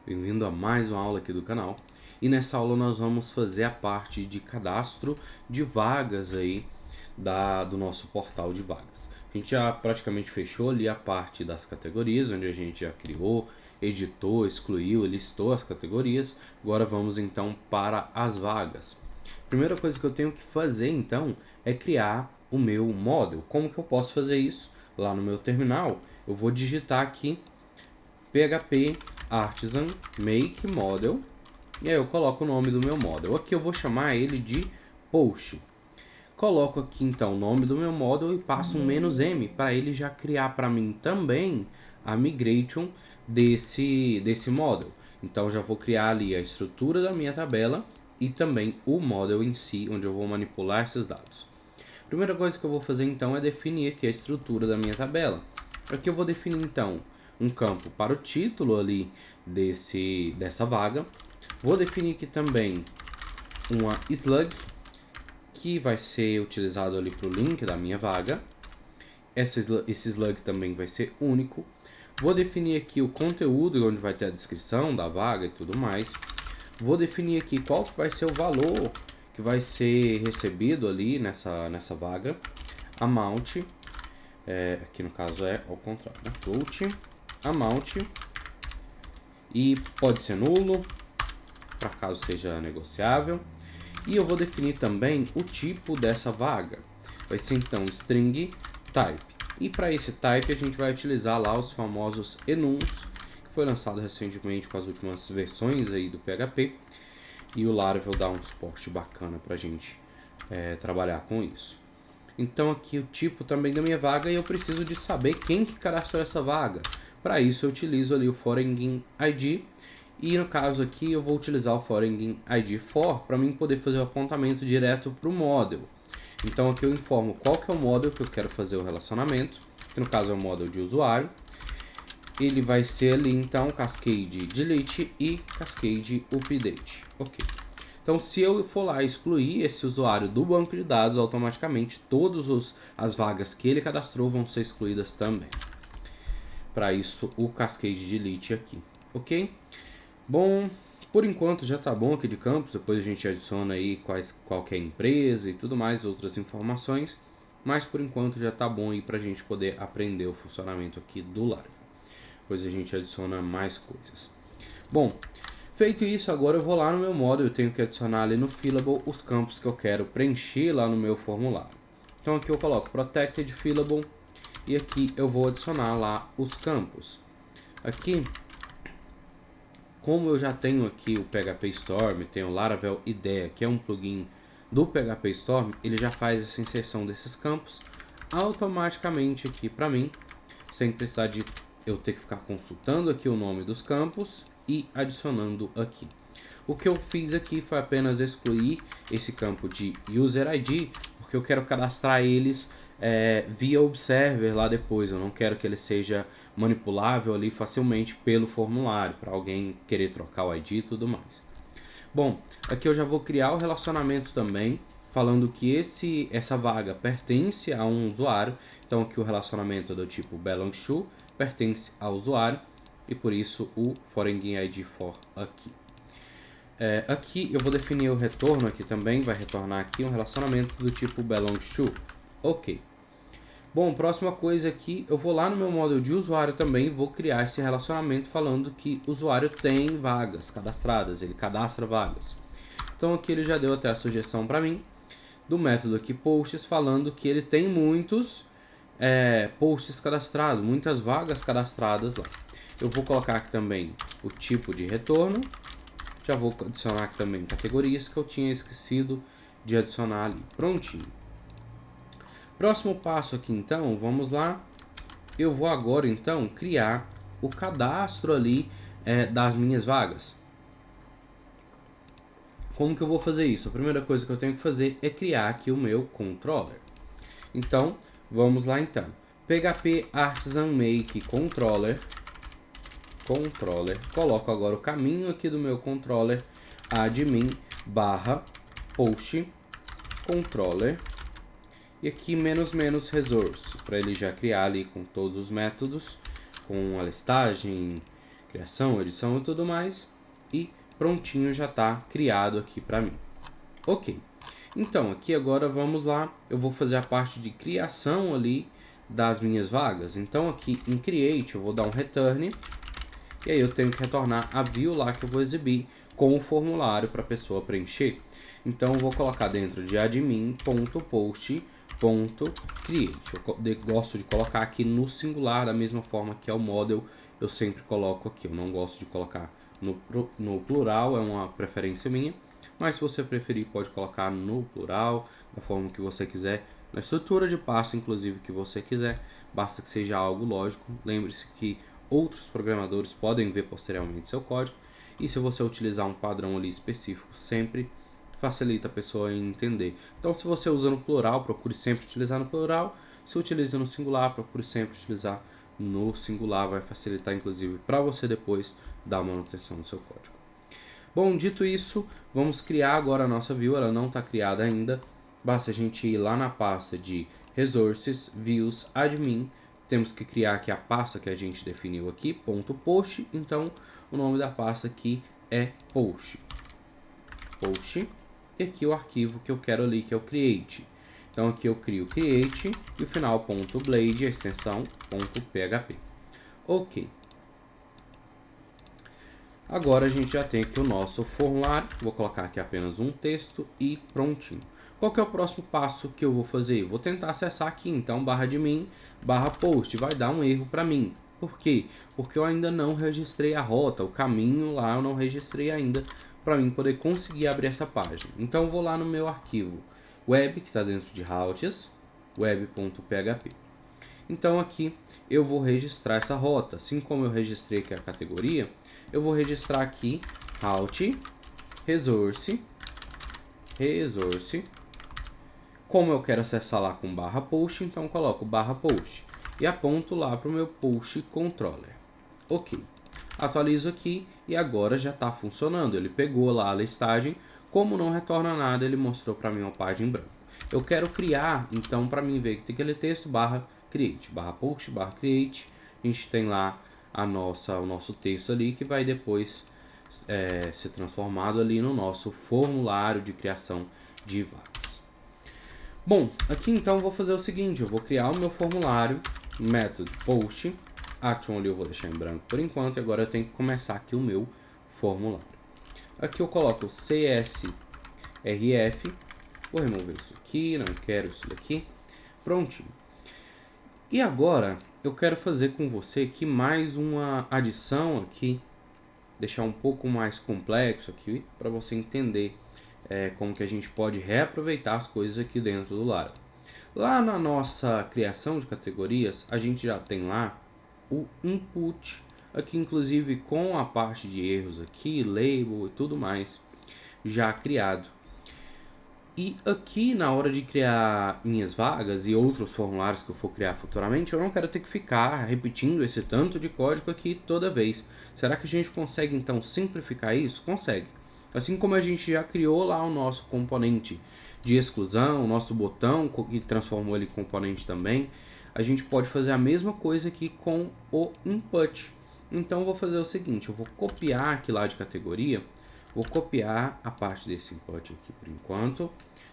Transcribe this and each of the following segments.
Bem-vindo a mais uma aula aqui do canal. E nessa aula nós vamos fazer a parte de cadastro de vagas aí do nosso portal de vagas. A gente já praticamente fechou ali a parte das categorias, onde a gente já criou, editou, excluiu, listou as categorias. Agora vamos então para as vagas. Primeira coisa que eu tenho que fazer então é criar o meu model. Como que eu posso fazer isso? Lá no meu terminal eu vou digitar aqui PHP Artisan Make Model e aí eu coloco o nome do meu model. Aqui eu vou chamar ele de Post. Coloco aqui então o nome do meu model e passo um "-m" para ele já criar para mim também a migration desse model. Então já vou criar ali a estrutura da minha tabela e também o model em si, onde eu vou manipular esses dados. Primeira coisa que eu vou fazer então é definir aqui a estrutura da minha tabela. Aqui eu vou definir então um campo para o título ali dessa vaga. Vou definir aqui também uma slug, que vai ser utilizado ali para o link da minha vaga. Esse slug também vai ser único. Vou definir aqui o conteúdo, onde vai ter a descrição da vaga e tudo mais. Vou definir aqui qual que vai ser o valor que vai ser recebido ali nessa vaga. Amount, aqui no caso é ao contrário, né? Float, amount, e pode ser nulo, para caso seja negociável. E eu vou definir também o tipo dessa vaga. Vai ser então string type. E para esse type a gente vai utilizar lá os famosos enums, que foi lançado recentemente com as últimas versões aí do PHP. E o Laravel dá um suporte bacana para a gente trabalhar com isso. Então aqui o tipo também da minha vaga, e eu preciso de saber quem que cadastrou essa vaga. Para isso eu utilizo ali o foreign ID, e no caso aqui eu vou utilizar o foreign ID for para mim poder fazer o apontamento direto para o model. Então aqui eu informo qual que é o model que eu quero fazer o relacionamento, que no caso é o model de usuário. Ele vai ser ali então cascade delete e cascade update. Ok. Então se eu for lá excluir esse usuário do banco de dados, automaticamente todas as vagas que ele cadastrou vão ser excluídas também. Para isso o cascade delete aqui. Ok? Bom, por enquanto já tá bom aqui de campos. Depois a gente adiciona aí qualquer empresa e tudo mais, outras informações. Mas por enquanto já tá bom aí pra gente poder aprender o funcionamento aqui do Laravel. Depois a gente adiciona mais coisas. Bom, feito isso, agora eu vou lá no meu model. Eu tenho que adicionar ali no fillable os campos que eu quero preencher lá no meu formulário. Então aqui eu coloco protected fillable e aqui eu vou adicionar lá os campos. Aqui, como eu já tenho aqui o PHP Storm, tenho o Laravel IDEA, que é um plugin do PHP Storm, ele já faz essa inserção desses campos automaticamente aqui para mim, sem precisar de eu ter que ficar consultando aqui o nome dos campos e adicionando aqui. O que eu fiz aqui foi apenas excluir esse campo de User ID, porque eu quero cadastrar eles via Observer lá depois. Eu não quero que ele seja manipulável ali facilmente pelo formulário, para alguém querer trocar o ID e tudo mais. Bom, aqui eu já vou criar o relacionamento também, falando que essa vaga pertence a um usuário. Então aqui o relacionamento é do tipo belongs to, pertence ao usuário, e por isso o foreign ID for aqui. Aqui eu vou definir o retorno aqui também, vai retornar aqui um relacionamento do tipo belongs to. Ok. Bom, próxima coisa aqui, eu vou lá no meu model de usuário também e vou criar esse relacionamento falando que o usuário tem vagas cadastradas, ele cadastra vagas. Então aqui ele já deu até a sugestão para mim do método aqui posts, falando que ele tem muitos posts cadastrados, muitas vagas cadastradas lá. Eu vou colocar aqui também o tipo de retorno, já vou adicionar aqui também categorias que eu tinha esquecido de adicionar ali. Prontinho. Próximo passo aqui então, vamos lá. Eu vou agora então criar o cadastro ali das minhas vagas. Como que eu vou fazer isso? A primeira coisa que eu tenho que fazer é criar aqui o meu controller. Então, vamos lá então. PHP Artisan Make Controller. Coloco agora o caminho aqui do meu controller, admin /post controller. E aqui menos resource, para ele já criar ali com todos os métodos, com a listagem, criação, edição e tudo mais, e prontinho, já está criado aqui para mim. Ok, então aqui agora vamos lá, eu vou fazer a parte de criação ali das minhas vagas. Então aqui em Create eu vou dar um return, e aí eu tenho que retornar a view lá que eu vou exibir com o formulário para a pessoa preencher. Então eu vou colocar dentro de admin.post.create. Eu gosto de colocar aqui no singular, da mesma forma que é o model, eu sempre coloco aqui. Eu não gosto de colocar no plural, é uma preferência minha. Mas se você preferir, pode colocar no plural, da forma que você quiser, na estrutura de passo, inclusive, que você quiser. Basta que seja algo lógico. Lembre-se que outros programadores podem ver posteriormente seu código. E se você utilizar um padrão ali específico, sempre facilita a pessoa em entender. Então, se você usa no plural, procure sempre utilizar no plural. Se utiliza no singular, procure sempre utilizar no singular. Vai facilitar, inclusive, para você depois dar manutenção no seu código. Bom, dito isso, vamos criar agora a nossa view. Ela não está criada ainda. Basta a gente ir lá na pasta de Resources, Views, Admin. Temos que criar aqui a pasta que a gente definiu aqui, .post. Então, o nome da pasta aqui é Post. E aqui o arquivo que eu quero ali, que é o Create. Então, aqui eu crio Create e o final .blade, a extensão .php. Ok. Agora a gente já tem aqui o nosso formulário. Vou colocar aqui apenas um texto e prontinho. Qual que é o próximo passo que eu vou fazer? Vou tentar acessar aqui, então, /admin/post. Vai dar um erro para mim. Por quê? Porque eu ainda não registrei a rota, o caminho lá eu não registrei ainda para mim poder conseguir abrir essa página. Então eu vou lá no meu arquivo web, que está dentro de routes, web.php. Então aqui eu vou registrar essa rota. Assim como eu registrei aqui a categoria, eu vou registrar aqui route, resource. Como eu quero acessar lá com /post, então eu coloco /post e aponto lá para o meu post controller. Ok, atualizo aqui e agora já está funcionando. Ele pegou lá a listagem, como não retorna nada, ele mostrou para mim uma página em branco. Eu quero criar, então, para mim ver que tem aquele texto /create, /post, /create. A gente tem lá o nosso texto ali que vai depois ser transformado ali no nosso formulário de criação de vagas. Bom, aqui então eu vou fazer o seguinte, eu vou criar o meu formulário, método post, action ali eu vou deixar em branco por enquanto, e agora eu tenho que começar aqui o meu formulário. Aqui eu coloco CSRF, vou remover isso aqui, não quero isso daqui, prontinho. E agora eu quero fazer com você aqui mais uma adição aqui, deixar um pouco mais complexo aqui, para você entender como que a gente pode reaproveitar as coisas aqui dentro do Laravel. Lá na nossa criação de categorias, a gente já tem lá o input, aqui inclusive com a parte de erros aqui, label e tudo mais, já criado. E aqui na hora de criar minhas vagas e outros formulários que eu for criar futuramente, eu não quero ter que ficar repetindo esse tanto de código aqui toda vez. Será que a gente consegue então simplificar isso? Consegue. Assim como a gente já criou lá o nosso componente de exclusão, o nosso botão e transformou ele em componente também, a gente pode fazer a mesma coisa aqui com o input. Então eu vou fazer o seguinte, eu vou copiar aqui lá de categoria, vou copiar a parte desse input aqui por enquanto,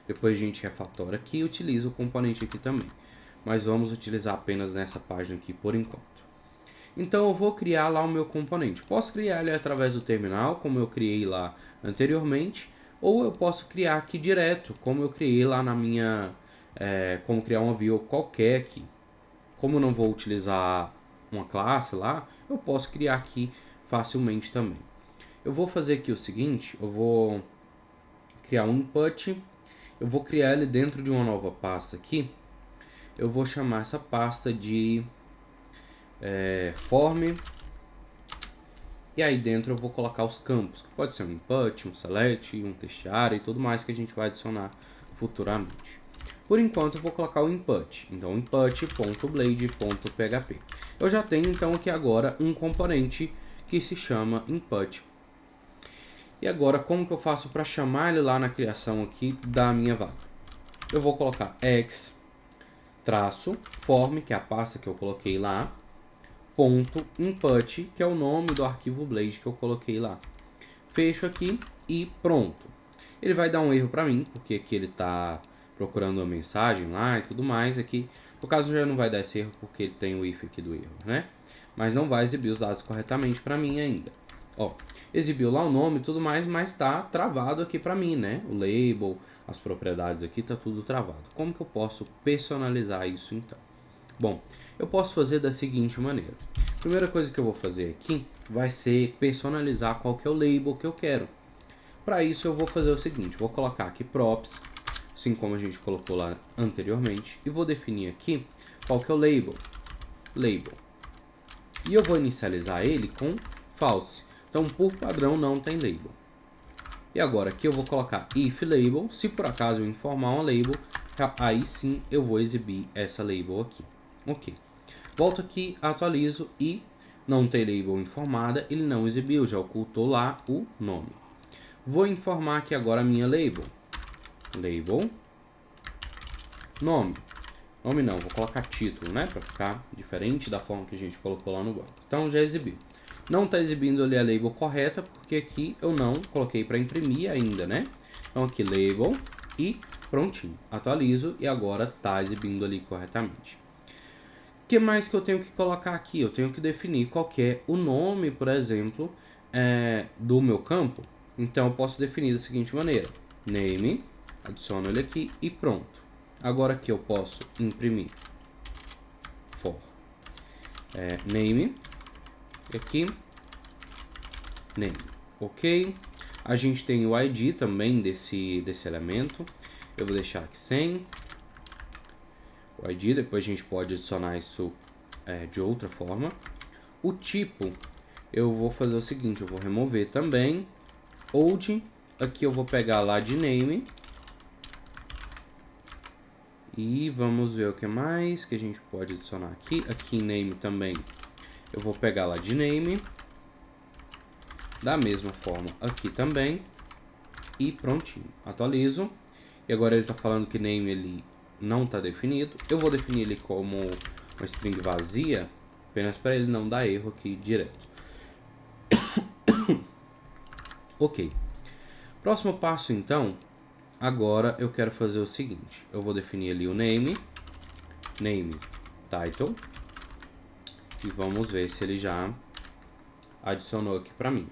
depois a gente refatora aqui e utiliza o componente aqui também. Mas vamos utilizar apenas nessa página aqui por enquanto. Então eu vou criar lá o meu componente. Posso criar ele através do terminal, como eu criei lá anteriormente, ou eu posso criar aqui direto, como eu criei lá na minha... como criar uma view qualquer aqui. Como eu não vou utilizar uma classe lá, eu posso criar aqui facilmente também. Eu vou fazer aqui o seguinte, eu vou criar um input, eu vou criar ele dentro de uma nova pasta aqui. Eu vou chamar essa pasta de form, e aí dentro eu vou colocar os campos, que pode ser um input, um select, um textarea e tudo mais que a gente vai adicionar futuramente. Por enquanto eu vou colocar o input, então input.blade.php. Eu já tenho então aqui agora um componente que se chama input. E agora como que eu faço para chamar ele lá na criação aqui da minha vaga? Eu vou colocar x-form, que é a pasta que eu coloquei lá, ponto input, que é o nome do arquivo Blade que eu coloquei lá. Fecho aqui e pronto. Ele vai dar um erro para mim, porque aqui ele está procurando uma mensagem lá e tudo mais. Aqui, no caso, já não vai dar esse erro porque ele tem o if aqui do erro, né? Mas não vai exibir os dados corretamente para mim ainda. Ó, exibiu lá o nome e tudo mais, mas está travado aqui para mim, né? O label, as propriedades aqui, tá tudo travado. Como que eu posso personalizar isso então? Bom, eu posso fazer da seguinte maneira. Primeira coisa que eu vou fazer aqui vai ser personalizar qual que é o label que eu quero. Para isso eu vou fazer o seguinte, vou colocar aqui props, assim como a gente colocou lá anteriormente, e vou definir aqui qual que é o label. E eu vou inicializar ele com false. Então, por padrão, não tem label. E agora aqui eu vou colocar if label. Se por acaso eu informar uma label, aí sim eu vou exibir essa label aqui. Ok. Volto aqui, atualizo e não tem label informada, ele não exibiu, já ocultou lá o nome. Vou informar aqui agora a minha label. Label. Nome. Nome não, vou colocar título, né? Para ficar diferente da forma que a gente colocou lá no banco. Então já exibiu. Não está exibindo ali a label correta, porque aqui eu não coloquei para imprimir ainda, né? Então aqui label e prontinho. Atualizo e agora está exibindo ali corretamente. O que mais que eu tenho que colocar aqui? Eu tenho que definir qual que é o nome, por exemplo, do meu campo. Então eu posso definir da seguinte maneira. Name, adiciono ele aqui e pronto. Agora aqui eu posso imprimir for name. E aqui, name, ok? A gente tem o ID também desse elemento. Eu vou deixar aqui sem o ID, depois a gente pode adicionar isso de outra forma. O tipo, eu vou fazer o seguinte, eu vou remover também. Old, aqui eu vou pegar lá de name. E vamos ver o que mais que a gente pode adicionar aqui. Aqui em name também. Eu vou pegar lá de name, da mesma forma aqui também, e prontinho, atualizo. E agora ele está falando que name ele não está definido. Eu vou definir ele como uma string vazia, apenas para ele não dar erro aqui direto. Ok, próximo passo então, agora eu quero fazer o seguinte, eu vou definir ali o name title, e vamos ver se ele já adicionou aqui para mim.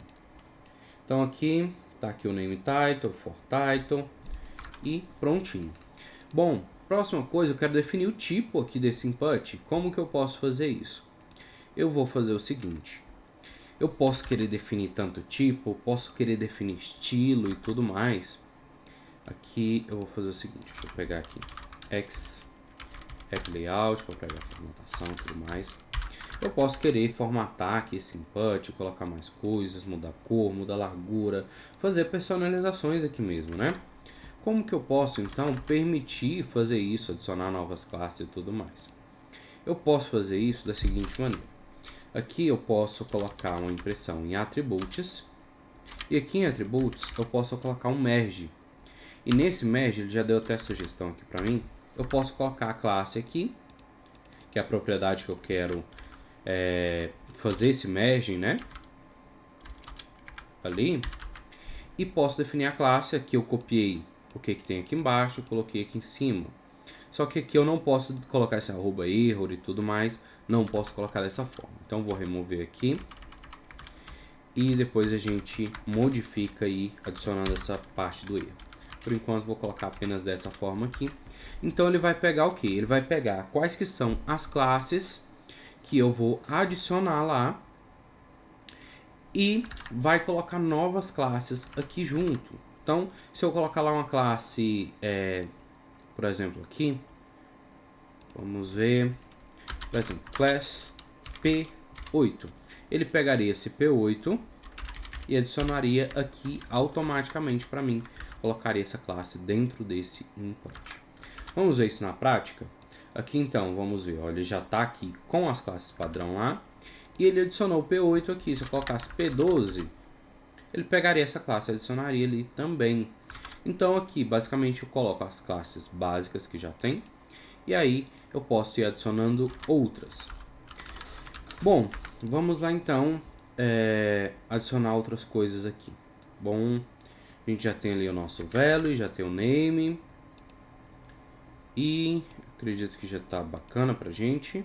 Então aqui, tá aqui o name title, for title e prontinho. Bom, próxima coisa, eu quero definir o tipo aqui desse input. Como que eu posso fazer isso? Eu vou fazer o seguinte. Eu posso querer definir tanto tipo, posso querer definir estilo e tudo mais. Aqui eu vou fazer o seguinte, deixa eu pegar aqui app layout para pegar a formatação e tudo mais. Eu posso querer formatar aqui esse input, colocar mais coisas, mudar cor, mudar largura, fazer personalizações aqui mesmo, né? Como que eu posso, então, permitir fazer isso, adicionar novas classes e tudo mais? Eu posso fazer isso da seguinte maneira. Aqui eu posso colocar uma impressão em Attributes, e aqui em Attributes eu posso colocar um Merge. E nesse Merge, ele já deu até a sugestão aqui para mim, eu posso colocar a classe aqui, que é a propriedade que eu quero fazer esse merging, né? Ali. E posso definir a classe. Aqui eu copiei o que tem aqui embaixo, coloquei aqui em cima. Só que aqui eu não posso colocar esse arroba error e tudo mais. Não posso colocar dessa forma. Então vou remover aqui. E depois a gente modifica aí, adicionando essa parte do erro. Por enquanto vou colocar apenas dessa forma aqui. Então ele vai pegar o que? Ele vai pegar quais que são as classes que eu vou adicionar lá e vai colocar novas classes aqui junto. Então, se eu colocar lá uma classe, por exemplo, aqui, vamos ver, por exemplo, class P8. Ele pegaria esse P8 e adicionaria aqui automaticamente para mim, colocaria essa classe dentro desse input. Vamos ver isso na prática? Aqui então, vamos ver, ó, ele já está aqui com as classes padrão lá, e ele adicionou o P8 aqui. Se eu colocasse P12, ele pegaria essa classe e adicionaria ali também. Então aqui, basicamente, eu coloco as classes básicas que já tem, e aí eu posso ir adicionando outras. Bom, vamos lá então adicionar outras coisas aqui. Bom, a gente já tem ali o nosso value, já tem o name. E acredito que já tá bacana pra gente.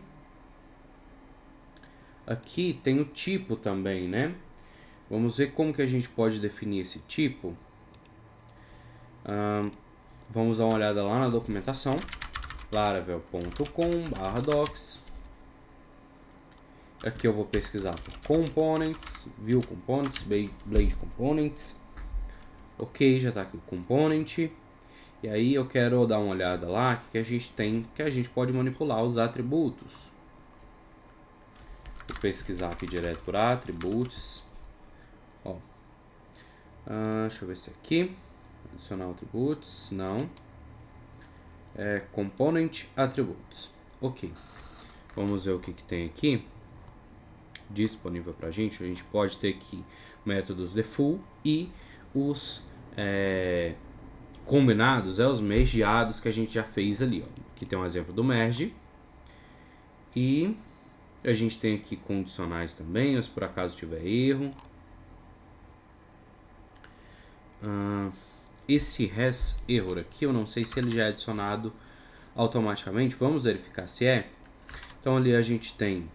Aqui tem o tipo também, né? Vamos ver como que a gente pode definir esse tipo. Vamos dar uma olhada lá na documentação. laravel.com/docs. Aqui eu vou pesquisar por components, view components, blade components. Ok, já está aqui o component. E aí eu quero dar uma olhada lá que a gente tem, que a gente pode manipular os atributos. Vou pesquisar aqui direto por atributos. Ó. Deixa eu ver se aqui. Adicionar atributos, não. Component attributes. Ok. Vamos ver o que tem aqui disponível pra gente. A gente pode ter aqui métodos default e os combinados, os mergeados que a gente já fez ali. Ó. Aqui tem um exemplo do merge. E a gente tem aqui condicionais também, se por acaso tiver erro. Esse res error aqui, eu não sei se ele já é adicionado automaticamente. Vamos verificar se é. Então ali a gente tem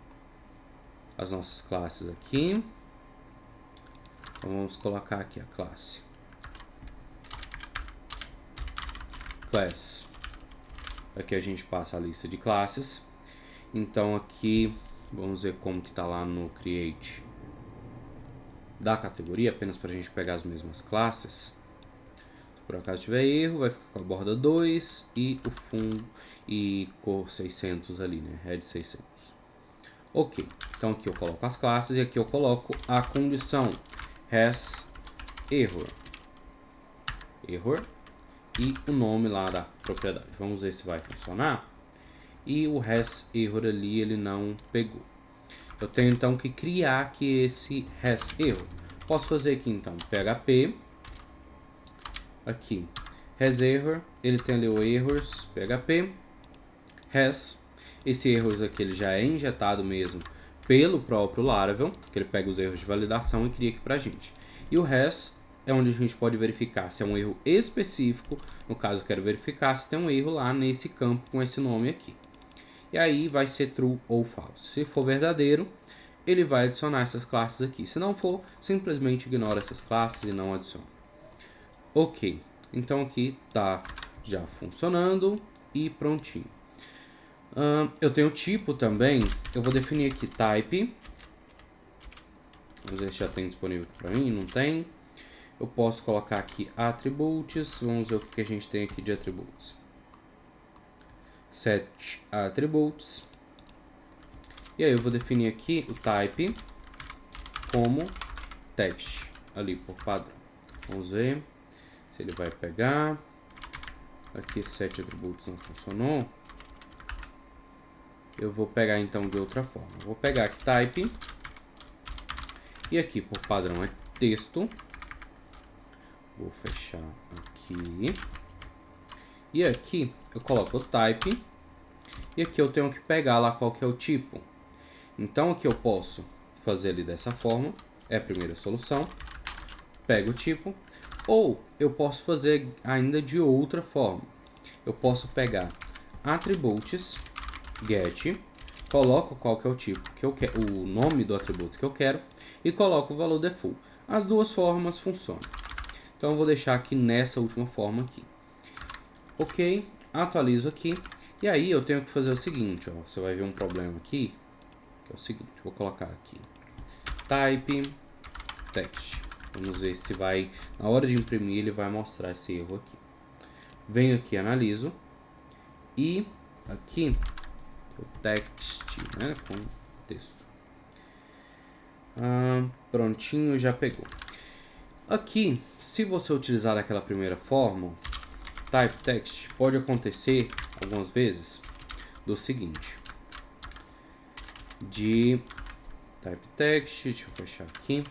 as nossas classes aqui. Então vamos colocar aqui a classe. Class. Aqui a gente passa a lista de classes. Então aqui, vamos ver como que tá lá no create da categoria, apenas para a gente pegar as mesmas classes. Se por acaso tiver erro, vai ficar com a borda 2 e o fundo e cor 600 ali, né? Red 600. Ok, então aqui eu coloco as classes e aqui eu coloco a condição has error e o nome lá da propriedade. Vamos ver se vai funcionar. E o has error ali ele não pegou. Eu tenho então que criar aqui esse has error. Posso fazer aqui então php aqui has error, ele tem ali o errors php has. Esse erros aqui ele já é injetado mesmo pelo próprio Laravel, que ele pega os erros de validação e cria aqui pra gente. E o has é onde a gente pode verificar se é um erro específico. No caso, eu quero verificar se tem um erro lá nesse campo com esse nome aqui. E aí vai ser true ou false. Se for verdadeiro, ele vai adicionar essas classes aqui. Se não for, simplesmente ignora essas classes e não adiciona. Ok, então aqui tá já funcionando e prontinho. Eu tenho tipo também, eu vou definir aqui type. Vamos ver se já tem disponível aqui para mim, não tem. Eu posso colocar aqui attributes, vamos ver o que a gente tem aqui de attributes. Set attributes. E aí eu vou definir aqui o type como text, ali por padrão. Vamos ver se ele vai pegar. Aqui set attributes não funcionou. Eu vou pegar então de outra forma. Vou pegar aqui type. E aqui por padrão é texto. Vou fechar aqui. E aqui eu coloco o type. E aqui eu tenho que pegar lá qual que é o tipo. Então aqui eu posso fazer ele dessa forma. É a primeira solução. Pego o tipo. Ou eu posso fazer ainda de outra forma. Eu posso pegar attributes get, coloco qual que é o tipo que eu quero, o nome do atributo que eu quero e coloco o valor default. As duas formas funcionam. Então eu vou deixar aqui nessa última forma aqui. Ok, atualizo aqui e aí eu tenho que fazer o seguinte, ó, você vai ver um problema aqui, que é o seguinte, vou colocar aqui type text. Vamos ver se vai, na hora de imprimir ele vai mostrar esse erro aqui. Venho aqui, analiso e aqui o text, né, com texto. Prontinho, já pegou. Aqui, se você utilizar aquela primeira forma, type text, pode acontecer algumas vezes do seguinte: de type text, deixa eu fechar aqui,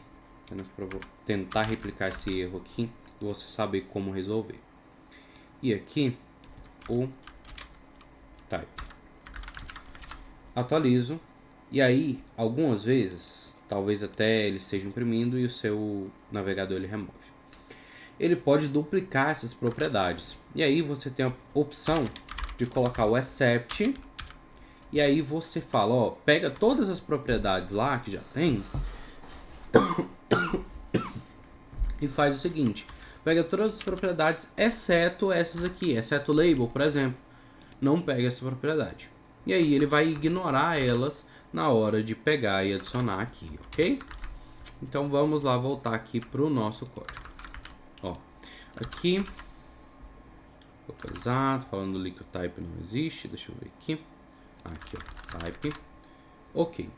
apenas para tentar replicar esse erro aqui e você saber como resolver. E aqui o type. Atualizo E aí, algumas vezes, talvez até ele esteja imprimindo e o seu navegador ele remove. Ele pode duplicar essas propriedades. E aí você tem a opção de colocar o except. E aí você fala, ó, pega todas as propriedades lá que já tem e faz o seguinte. Pega todas as propriedades, exceto essas aqui, exceto o label, por exemplo. Não pega essa propriedade. E aí ele vai ignorar elas na hora de pegar e adicionar aqui, ok? Então vamos lá voltar aqui para o nosso código. Ó, aqui, localizado, falando ali que o type não existe, deixa eu ver aqui. Aqui, ó, type. Ok.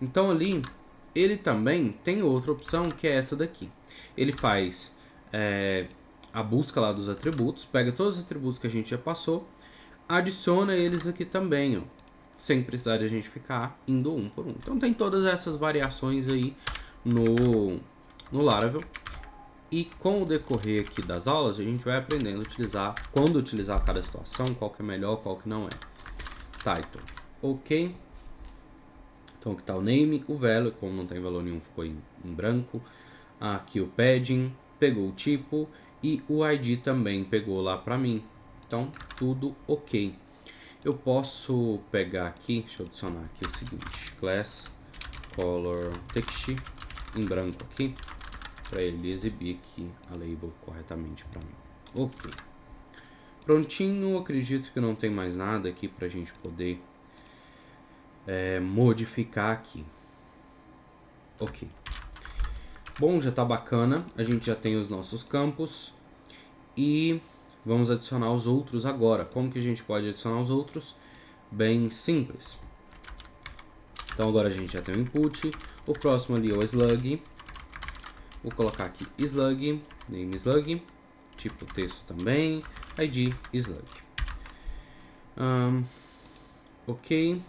Então ali, ele também tem outra opção que é essa daqui. Ele faz a busca lá dos atributos, pega todos os atributos que a gente já passou, adiciona eles aqui também, ó, sem precisar de a gente ficar indo um por um. Então tem todas essas variações aí no Laravel. E com o decorrer aqui das aulas, a gente vai aprendendo a utilizar, quando utilizar cada situação, qual que é melhor, qual que não é. Title, ok. Então aqui está o name, o value, como não tem valor nenhum, ficou em branco. Aqui o padding, pegou o tipo e o ID também pegou lá para mim. Então tudo ok. Eu posso pegar aqui, deixa eu adicionar aqui o seguinte, class color text em branco aqui, para ele exibir aqui a label corretamente para mim. Ok. Prontinho, acredito que não tem mais nada aqui para a gente poder modificar aqui. Ok. Bom, já tá bacana, a gente já tem os nossos campos e vamos adicionar os outros agora. Como que a gente pode adicionar os outros? Bem simples. Então agora a gente já tem o input, o próximo ali é o slug. Vou colocar aqui slug, name slug, tipo texto também, ID slug. Ok.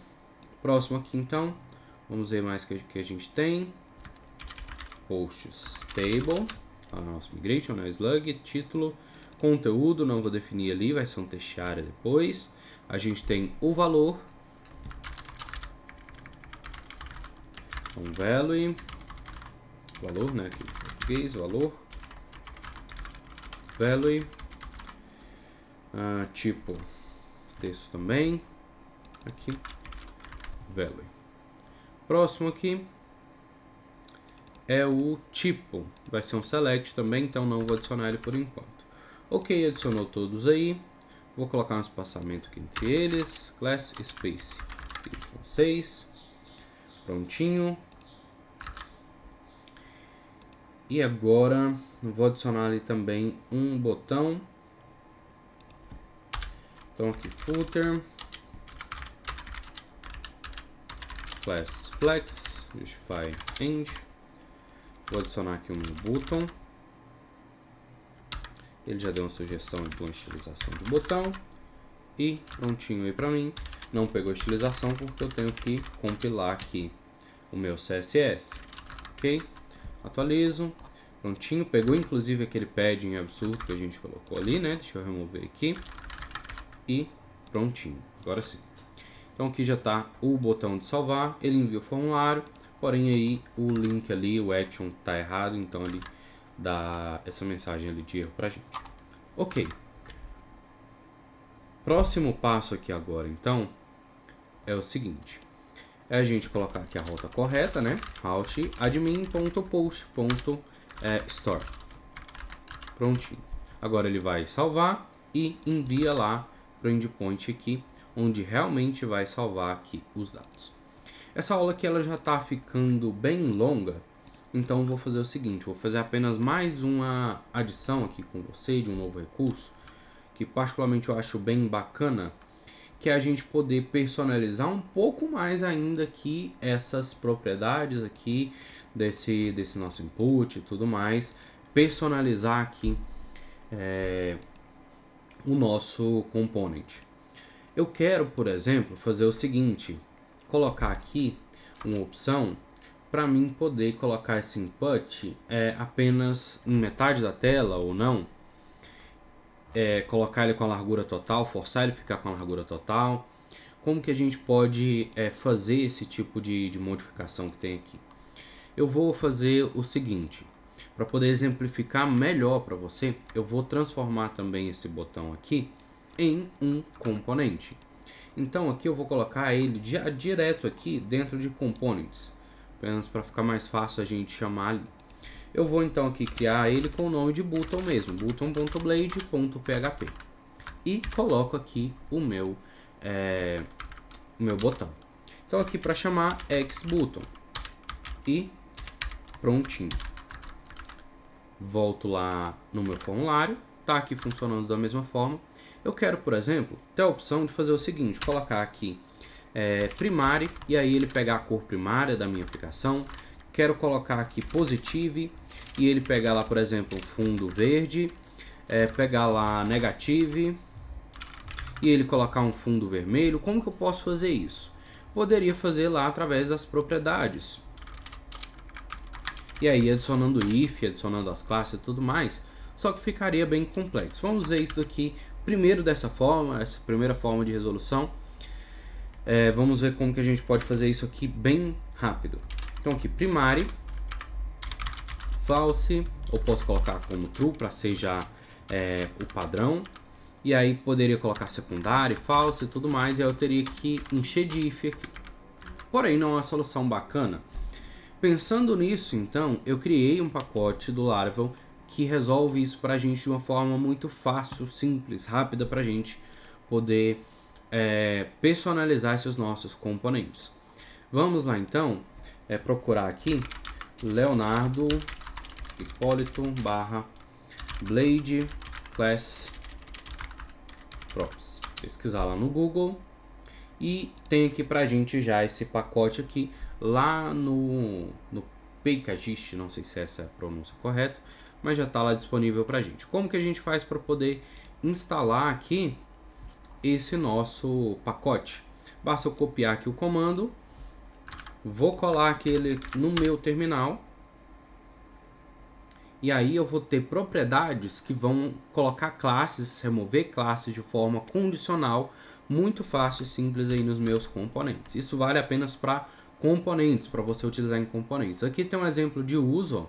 Próximo aqui então, vamos ver mais que a gente tem. Posts table, a nossa migration, né? Slug, título, conteúdo, não vou definir ali, vai ser um textarea depois. A gente tem o valor, um value, valor, né? Aqui em português, valor, value, tipo, texto também, aqui, value. Próximo aqui é o tipo, vai ser um select também, então não vou adicionar ele por enquanto. Ok, adicionou todos aí, vou colocar um espaçamento aqui entre eles, class space y6, prontinho. E agora vou adicionar ali também um botão. Então aqui footer, class flex, justify end. Vou adicionar aqui um button. Ele já deu uma sugestão de uma estilização de botão. E prontinho aí pra mim. Não pegou estilização porque eu tenho que compilar aqui o meu CSS. Ok? Atualizo. Prontinho. Pegou inclusive aquele padding absurdo que a gente colocou ali, né? Deixa eu remover aqui. E prontinho. Agora sim. Então aqui já está o botão de salvar. Ele envia o formulário. Porém aí o link ali, o action tá errado, então ele dá essa mensagem ali de erro pra gente. Ok. Próximo passo aqui agora, então, é o seguinte. É a gente colocar aqui a rota correta, né? Route admin.post.store. Prontinho. Agora ele vai salvar e envia lá para o endpoint aqui, onde realmente vai salvar aqui os dados. Essa aula aqui ela já está ficando bem longa, então vou fazer o seguinte, vou fazer apenas mais uma adição aqui com você de um novo recurso, que particularmente eu acho bem bacana, que é a gente poder personalizar um pouco mais ainda aqui essas propriedades aqui desse nosso input e tudo mais, personalizar aqui o nosso component. Eu quero, por exemplo, fazer o seguinte, colocar aqui uma opção para mim poder colocar esse input apenas em metade da tela ou não, colocar ele com a largura total, forçar ele a ficar com a largura total, como que a gente pode fazer esse tipo de modificação que tem aqui. Eu vou fazer o seguinte, para poder exemplificar melhor para você, eu vou transformar também esse botão aqui em um componente. Então aqui eu vou colocar ele já direto aqui dentro de components, apenas para ficar mais fácil a gente chamar ali. Eu vou então aqui criar ele com o nome de button mesmo, button.blade.php, e coloco aqui o meu botão. Então aqui para chamar xButton e prontinho. Volto lá no meu formulário, tá aqui funcionando da mesma forma. Eu quero, por exemplo, ter a opção de fazer o seguinte, colocar aqui primary, e aí ele pegar a cor primária da minha aplicação. Quero colocar aqui positive, e ele pegar lá, por exemplo, fundo verde, pegar lá negative, e ele colocar um fundo vermelho. Como que eu posso fazer isso? Poderia fazer lá através das propriedades. E aí adicionando if, adicionando as classes e tudo mais, só que ficaria bem complexo. Vamos ver isso daqui primeiro dessa forma, essa primeira forma de resolução. Vamos ver como que a gente pode fazer isso aqui bem rápido. Então aqui, primary, false, ou posso colocar como true para ser já o padrão. E aí poderia colocar secundário, false e tudo mais, e aí eu teria que encher de if aqui. Porém, não é uma solução bacana. Pensando nisso, então, eu criei um pacote do Laravel que resolve isso para a gente de uma forma muito fácil, simples, rápida, para a gente poder personalizar esses nossos componentes. Vamos lá, então, procurar aqui Leonardo Hipólito /Blade Class Props. Pesquisar lá no Google e tem aqui para a gente já esse pacote aqui. Lá no Packagist, não sei se essa é a pronúncia correta, mas já está lá disponível para a gente. Como que a gente faz para poder instalar aqui esse nosso pacote? Basta eu copiar aqui o comando, vou colar aqui ele no meu terminal, e aí eu vou ter propriedades que vão colocar classes, remover classes de forma condicional, muito fácil e simples aí nos meus componentes. Isso vale apenas para componentes, para você utilizar em componentes. Aqui tem um exemplo de uso, ó.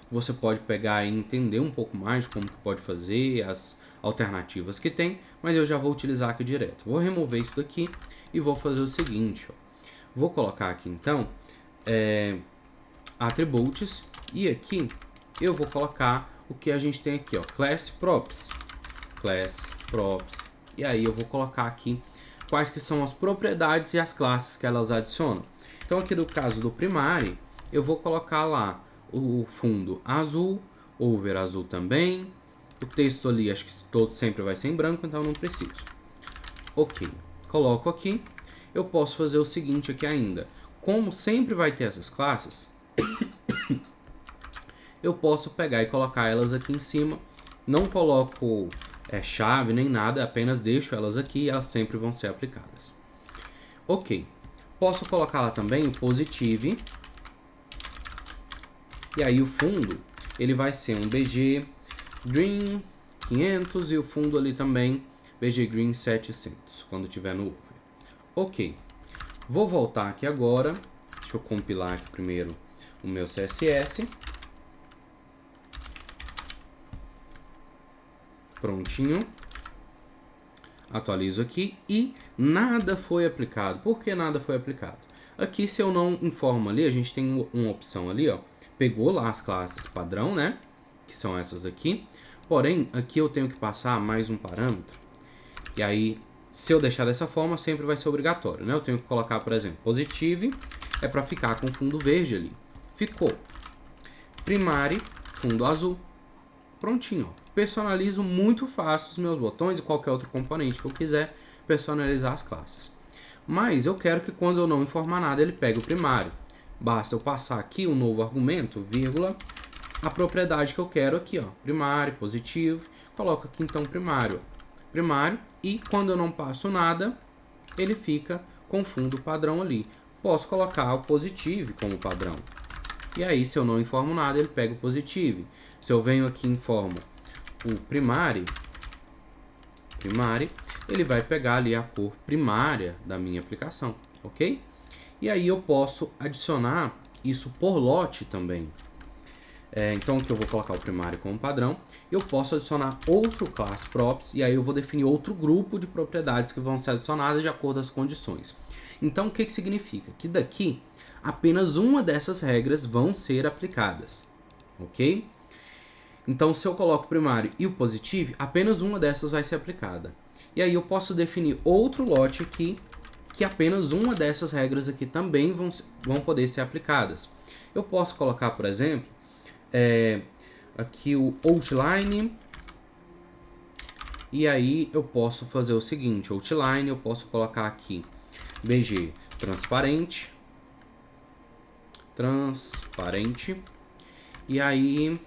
Você pode pegar e entender um pouco mais de como que pode fazer, as alternativas que tem, mas eu já vou utilizar aqui direto. Vou remover isso daqui e vou fazer o seguinte, ó. Vou colocar aqui então attributes, e aqui eu vou colocar o que a gente tem aqui, ó, class props, e aí eu vou colocar aqui quais que são as propriedades e as classes que elas adicionam. Então aqui no caso do primary, eu vou colocar lá o fundo azul, over azul também, o texto ali acho que todo sempre vai ser em branco, então não preciso. Ok, coloco aqui. Eu posso fazer o seguinte aqui ainda, como sempre vai ter essas classes, eu posso pegar e colocar elas aqui em cima, não coloco chave nem nada, apenas deixo elas aqui e elas sempre vão ser aplicadas. Ok. Posso colocar lá também o positive, e aí o fundo ele vai ser um BG Green 500 e o fundo ali também BG Green 700 quando tiver no over. Ok, vou voltar aqui agora, deixa eu compilar aqui primeiro o meu CSS. Prontinho. Atualizo aqui e nada foi aplicado. Por que nada foi aplicado? Aqui, se eu não informo ali, a gente tem uma opção ali, ó. Pegou lá as classes padrão, né? Que são essas aqui. Porém, aqui eu tenho que passar mais um parâmetro. E aí, se eu deixar dessa forma, sempre vai ser obrigatório, né? Eu tenho que colocar, por exemplo, positive, é para ficar com fundo verde ali. Ficou. Primary, fundo azul. Prontinho, ó. Personalizo muito fácil os meus botões e qualquer outro componente que eu quiser personalizar as classes. Mas eu quero que quando eu não informar nada, ele pegue o primário. Basta eu passar aqui um novo argumento, vírgula, a propriedade que eu quero aqui, ó, primário, positivo, coloco aqui então primário, e quando eu não passo nada, ele fica com fundo padrão ali. Posso colocar o positivo como padrão. E aí, se eu não informo nada, ele pega o positivo. Se eu venho aqui e informo o primary, ele vai pegar ali a cor primária da minha aplicação, ok? E aí eu posso adicionar isso por lote também. Então aqui eu vou colocar o primário como padrão. Eu posso adicionar outro class props e aí eu vou definir outro grupo de propriedades que vão ser adicionadas de acordo com as condições. Então o que significa? Que daqui apenas uma dessas regras vão ser aplicadas, ok? Então se eu coloco o primário e o positivo, apenas uma dessas vai ser aplicada. E aí eu posso definir outro lote aqui que apenas uma dessas regras aqui também vão poder ser aplicadas. Eu posso colocar, por exemplo, aqui o outline, e aí eu posso fazer o seguinte, outline, eu posso colocar aqui BG transparente, e aí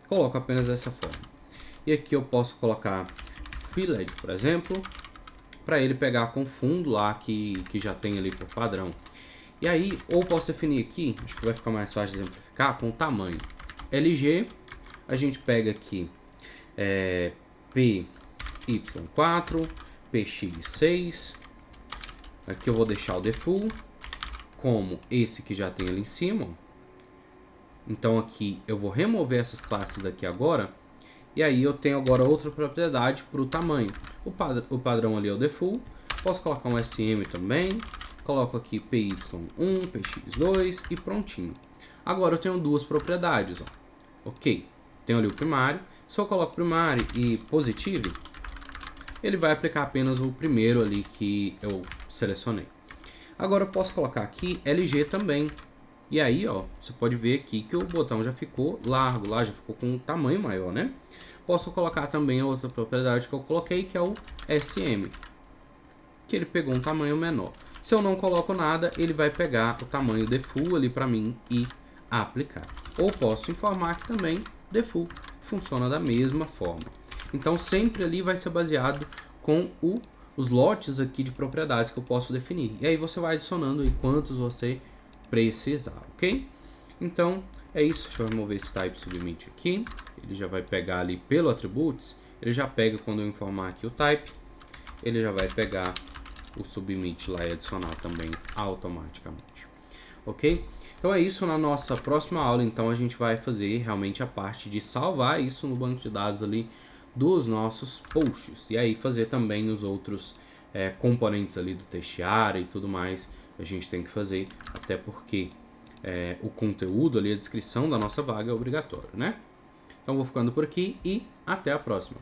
coloco apenas dessa forma. E aqui eu posso colocar filled, por exemplo, para ele pegar com fundo lá que já tem ali por padrão. E aí, ou posso definir aqui, acho que vai ficar mais fácil de exemplificar, com o tamanho. LG, a gente pega aqui PY4, PX6, aqui eu vou deixar o default, como esse que já tem ali em cima. Então aqui eu vou remover essas classes daqui agora, e aí eu tenho agora outra propriedade para o tamanho. O padrão ali é o default, posso colocar um SM também, coloco aqui PY1, PX2 e prontinho. Agora eu tenho duas propriedades, ó. Ok, tenho ali o primário. Se eu coloco primário e positivo, ele vai aplicar apenas o primeiro ali que eu selecionei. Agora eu posso colocar aqui LG também. E aí, ó, você pode ver aqui que o botão já ficou largo, lá já ficou com um tamanho maior, né? Posso colocar também a outra propriedade que eu coloquei, que é o SM, que ele pegou um tamanho menor. Se eu não coloco nada, ele vai pegar o tamanho default ali para mim e aplicar. Ou posso informar que também default funciona da mesma forma. Então sempre ali vai ser baseado com os lotes aqui de propriedades que eu posso definir. E aí você vai adicionando aí quantos você precisar, ok? Então é isso. Deixa eu remover esse type submit aqui. Ele já vai pegar ali pelo attributes. Ele já pega quando eu informar aqui o type. Ele já vai pegar o submit lá e adicionar também automaticamente, ok? Então é isso. Na nossa próxima aula, então, a gente vai fazer realmente a parte de salvar isso no banco de dados ali dos nossos posts, e aí fazer também os outros componentes ali do testear e tudo mais. A gente tem que fazer, até porque o conteúdo ali, a descrição da nossa vaga é obrigatório, né? Então vou ficando por aqui e até a próxima.